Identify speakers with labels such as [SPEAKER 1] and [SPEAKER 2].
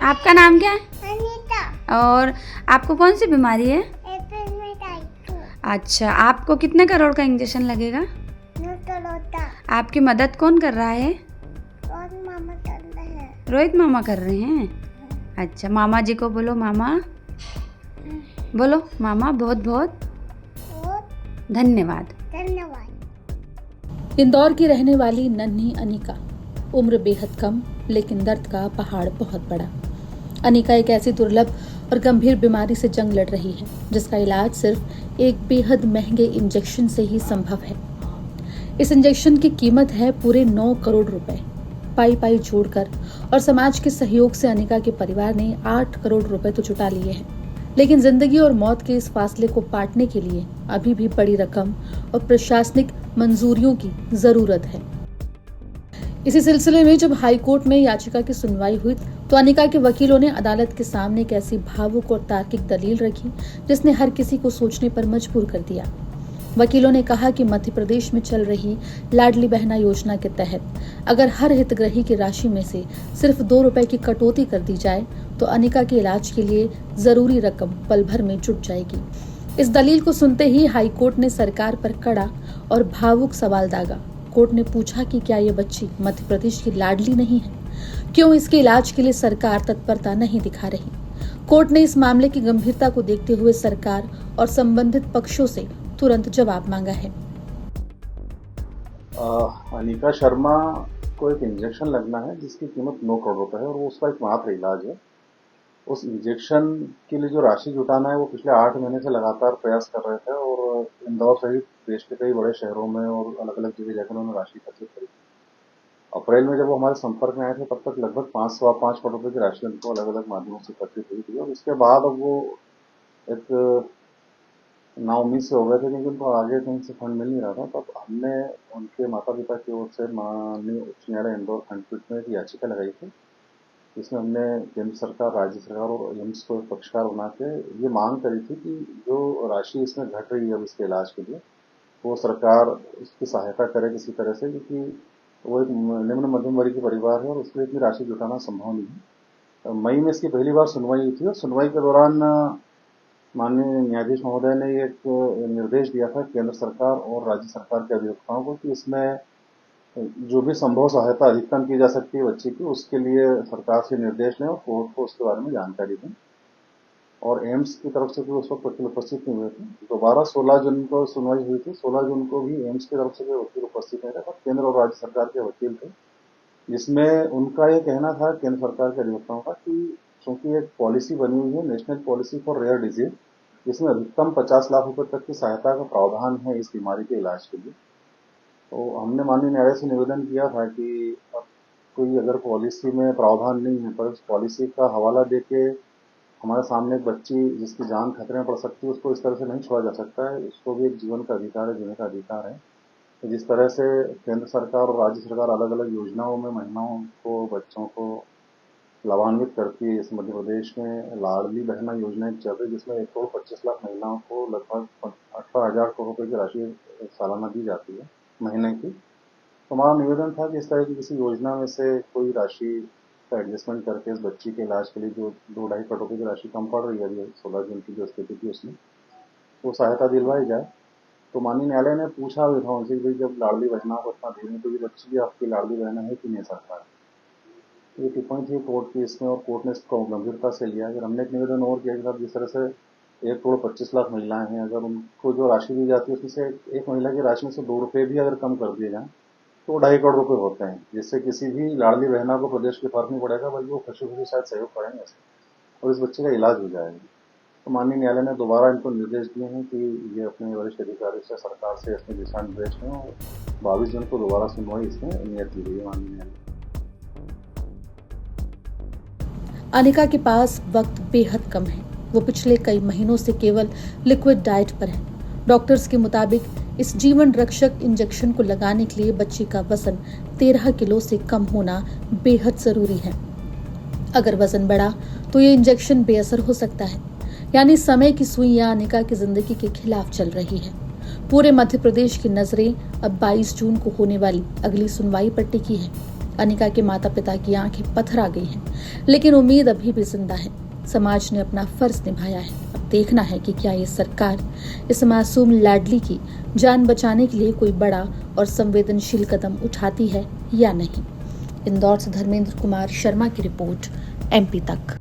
[SPEAKER 1] आपका नाम क्या है?
[SPEAKER 2] अनीता।
[SPEAKER 1] और आपको कौन सी बीमारी है?
[SPEAKER 2] अप्रैल में टाइप 2।
[SPEAKER 1] अच्छा, आपको कितने करोड़ का इंजेक्शन लगेगा?
[SPEAKER 2] न करोता।
[SPEAKER 1] आपकी मदद कौन कर रहा है?
[SPEAKER 2] और मामा कर रहे हैं।
[SPEAKER 1] रोहित मामा कर रहे हैं। अच्छा, मामा जी को बोलो मामा, बोलो मामा बहुत बहुत
[SPEAKER 2] और
[SPEAKER 1] धन्यवाद।
[SPEAKER 2] धन्यवाद।
[SPEAKER 3] इंदौर की रहने वाली नन्ही अनिका, उम्र बेहद कम लेकिन दर्द का पहाड़ बहुत बड़ा। अनिका एक ऐसी दुर्लभ और गंभीर बीमारी से जंग लड़ रही है जिसका इलाज सिर्फ एक बेहद महंगे इंजेक्शन से ही संभव है। इस इंजेक्शन की कीमत है पूरे 9 करोड़ रुपए। पाई पाई जोड़कर और समाज के सहयोग से अनिका के परिवार ने 8 करोड़ रुपए तो जुटा लिए हैं, लेकिन जिंदगी और मौत के इस फासले को पाटने के लिए अभी भी बड़ी रकम और प्रशासनिक मंजूरियों की जरूरत है। इसी सिलसिले में जब हाईकोर्ट में याचिका की सुनवाई हुई तो अनिका के वकीलों ने अदालत के सामने एक ऐसी भावुक और तार्किक दलील रखी जिसने हर किसी को सोचने पर मजबूर कर दिया। वकीलों ने कहा कि मध्य प्रदेश में चल रही लाडली बहना योजना के तहत अगर हर हितग्राही की राशि में से सिर्फ 2 रुपए की कटौती कर दी जाए तो अनिका के इलाज के लिए जरूरी रकम पल भर में जुट जाएगी। इस दलील को सुनते ही हाईकोर्ट ने सरकार पर कड़ा और भावुक सवाल दागा। कोर्ट ने पूछा कि क्या ये बच्ची मध्य प्रदेश की लाडली नहीं है? क्यों इसके इलाज के लिए सरकार तत्परता नहीं दिखा रही? कोर्ट ने इस मामले की गंभीरता को देखते हुए सरकार और संबंधित पक्षों से तुरंत जवाब मांगा है।
[SPEAKER 4] अनिका शर्मा को एक इंजेक्शन लगना है जिसकी कीमत 9 करोड़ रुपए है और वो उसका एकमात्र इलाज है। उस इंजेक्शन के लिए जो राशि जुटाना है वो पिछले 8 महीने से लगातार प्रयास कर रहे थे और इंदौर सहित देश के कई बड़े शहरों में और अलग अलग जगह जाकर उन्होंने राशि एकत्रित करी। अप्रैल में जब वो हमारे संपर्क में आए थे तब तक लगभग 5 करोड़ रुपए की राशि उनको अलग अलग माध्यमों से एकत्रित हुई थी और इसके बाद अब वो एक नाउम्मीद से हो गए थे क्योंकि उनको आगे कहीं से फंड मिल नहीं रहा था। तब हमने उनके माता पिता की ओर से माननीय उच्च न्यायालय इंदौर खंडपीठ में एक याचिका लगाई थी जिसमें हमने केंद्र सरकार, राज्य सरकार और एम्स को एक पक्षकार बना के ये मांग करी थी कि जो राशि इसमें घट रही है अब इसके इलाज के लिए वो सरकार उसकी सहायता करे किसी तरह से, क्योंकि वो एक निम्न मध्यम वर्ग के परिवार है और उसके लिए इतनी राशि जुटाना संभव नहीं है। मई में इसकी पहली बार सुनवाई हुई थी और सुनवाई के दौरान माननीय न्यायाधीश महोदय ने एक निर्देश दिया था केंद्र सरकार और राज्य सरकार के अभियोक्ताओं को कि इसमें जो भी संभव सहायता अधिकतम की जा सकती है बच्ची की उसके लिए सरकार से निर्देश लें और कोर्ट को उसके बारे में जानकारी दें। और एम्स की तरफ से भी उस वक्त वकील उपस्थित नहीं हुए थे। दोबारा 16 जून को सुनवाई हुई थी। 16 जून को भी एम्स की तरफ से कोई वकील उपस्थित नहीं था, केंद्र और राज्य सरकार के वकील थे, जिसमें उनका ये कहना था केंद्र सरकार के अधिवक्ताओं का कि चूंकि एक पॉलिसी बनी हुई है national policy for rare disease जिसमें अधिकतम 50 लाख रुपए तक की सहायता का प्रावधान है इस बीमारी के इलाज के लिए, तो हमने माननीय न्यायालय से निवेदन किया था कि अब कोई अगर पॉलिसी में प्रावधान नहीं है पर उस पॉलिसी का हवाला देके हमारे सामने एक बच्ची जिसकी जान खतरे में पड़ सकती है उसको इस तरह से नहीं छोड़ा जा सकता है। उसको भी एक जीवन का अधिकार है, जीने का अधिकार है। तो जिस तरह से केंद्र सरकार और राज्य सरकार अलग अलग योजनाओं में महिलाओं को, बच्चों को लाभान्वित करती है, इस मध्य प्रदेश में लाडली बहना योजना चल रही है जिसमें 1 करोड़ 25 लाख महिलाओं को लगभग 18,000 करोड़ रुपए की राशि सालाना दी जाती है महीने की। तो हमारा निवेदन था कि इस तरह की किसी योजना में से कोई राशि का एडजस्टमेंट करके इस बच्ची के इलाज के लिए जो 2-2.5 करोड़ रुपए की राशि कम पड़ रही है अभी 16 जून की जो स्थिति थी उसमें तो सहायता दिलवाई जाए। तो माननीय न्यायालय ने पूछा भी था उनसे कि जब लाडली बहना को इतना दे रही तो ये बच्ची भी आपकी लाडली बहना है कि नहीं सरकार? ये टिप्पणी थी कोर्ट की इसमें और कोर्ट ने इसको गंभीरता से लिया। अगर हमने एक निवेदन और किया कि साहब जिस तरह से 1 करोड़ 25 लाख महिलाएं हैं, अगर उनको जो राशि दी जाती है उसमें से एक महिला की राशि में से 2 रुपये भी अगर कम कर दिए जाएं तो 2.5 करोड़ रुपए होते हैं, जिससे किसी भी लाडली बहना को प्रदेश के फर्क नहीं पड़ेगा बल्कि वो खुशी खुशी शायद सहयोग करेंगे और इस बच्चे का इलाज हो जाएगा। तो माननीय न्यायालय ने दोबारा इनको निर्देश दिए हैं कि ये अपने वरिष्ठ अधिकारी से सरकार से इसमें दिशा निर्देश लें और 22 जून को दोबारा सुनवाई इसमें नियत की गई है माननीय न्यायालय।
[SPEAKER 3] अनिका के पास वक्त बेहद कम है। वो पिछले कई महीनों से केवल लिक्विड डाइट पर है। डॉक्टर्स के मुताबिक इस जीवन रक्षक इंजेक्शन को लगाने के लिए बच्ची का वजन 13 किलो से कम होना बेहद जरूरी है। अगर वजन बढ़ा तो ये इंजेक्शन बेअसर हो सकता है। यानी समय की सुइयां अनिका की जिंदगी के खिलाफ चल रही है। पूरे मध्य प्रदेश की नजरें अब 22 जून को होने वाली अगली सुनवाई पर टिकी है। अनिका के माता पिता की आंखें पत्थर आ गई हैं, लेकिन उम्मीद अभी भी जिंदा है। समाज ने अपना फर्ज निभाया है। अब देखना है कि क्या ये सरकार इस मासूम लाडली की जान बचाने के लिए कोई बड़ा और संवेदनशील कदम उठाती है या नहीं। इंदौर से धर्मेंद्र कुमार शर्मा की रिपोर्ट, MP तक।